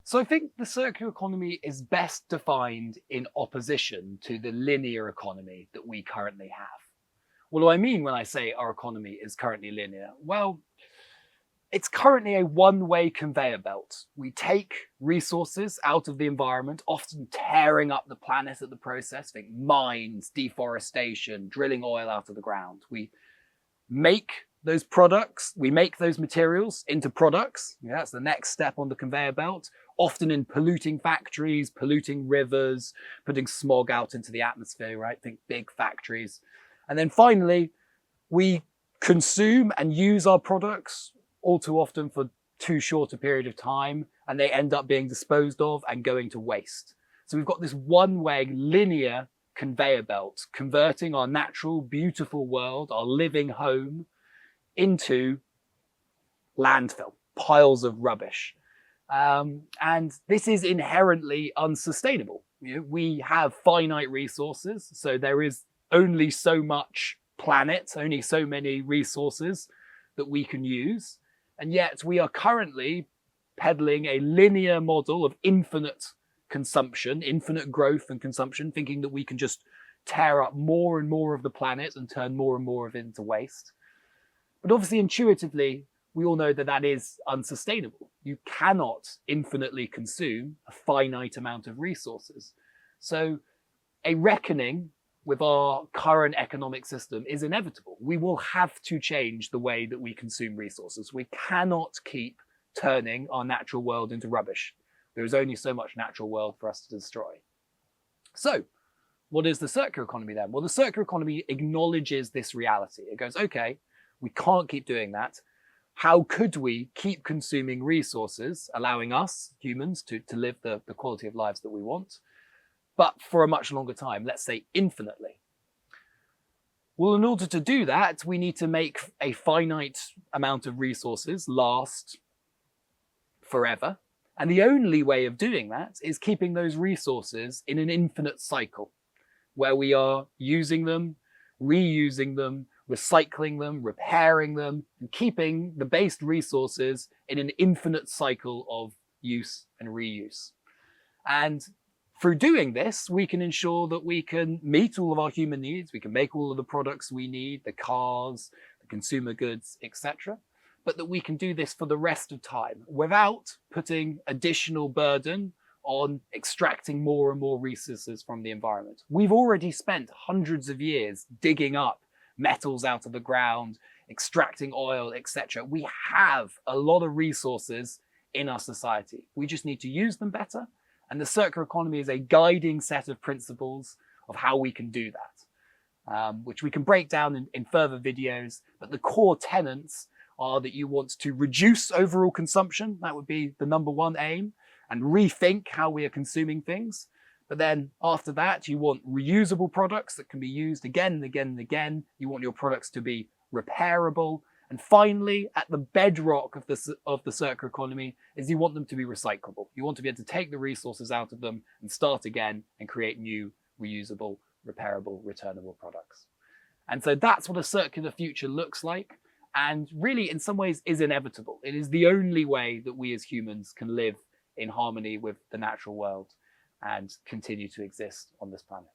So I think the circular economy is best defined in opposition to the linear economy that we currently have. What do I mean when I say our economy is currently linear? Well, it's currently a one-way conveyor belt. We take resources out of the environment, often tearing up the planet at the process. Think mines, deforestation, drilling oil out of the ground. We make those products, we make those materials into products. Yeah, that's the next step on the conveyor belt, often in polluting factories, polluting rivers, putting smog out into the atmosphere, right? Think big factories. And then finally, we consume and use our products all too often for too short a period of time, and they end up being disposed of and going to waste. So we've got this one-way linear conveyor belt converting our natural, beautiful world, our living home, into landfill, piles of rubbish. And this is inherently unsustainable. You know, we have finite resources, so there is only so much planet, only so many resources that we can use. And yet we are currently peddling a linear model of infinite consumption, infinite growth and consumption, thinking that we can just tear up more and more of the planet and turn more and more of it into waste. But obviously, intuitively, we all know that that is unsustainable. You cannot infinitely consume a finite amount of resources. So a reckoning with our current economic system is inevitable. We will have to change the way that we consume resources. We cannot keep turning our natural world into rubbish. There is only so much natural world for us to destroy. So what is the circular economy then? Well, the circular economy acknowledges this reality. It goes, okay, we can't keep doing that. How could we keep consuming resources, allowing us, humans, to live the quality of lives that we want, but for a much longer time, let's say infinitely? Well, in order to do that, we need to make a finite amount of resources last forever. And the only way of doing that is keeping those resources in an infinite cycle where we are using them, reusing them, recycling them, repairing them, and keeping the base resources in an infinite cycle of use and reuse. And through doing this, we can ensure that we can meet all of our human needs. We can make all of the products we need, the cars, the consumer goods, etc. But that we can do this for the rest of time without putting additional burden on extracting more and more resources from the environment. We've already spent hundreds of years digging up metals out of the ground, extracting oil, etc. We have a lot of resources in our society. We just need to use them better. And the circular economy is a guiding set of principles of how we can do that, which we can break down in further videos. But the core tenets are that you want to reduce overall consumption. That would be the number one aim, and rethink how we are consuming things. But then after that, you want reusable products that can be used again and again and again. You want your products to be repairable. And finally, at the bedrock of the circular economy is you want them to be recyclable. You want to be able to take the resources out of them and start again and create new reusable, repairable, returnable products. And so that's what a circular future looks like, and really in some ways is inevitable. It is the only way that we as humans can live in harmony with the natural world and continue to exist on this planet.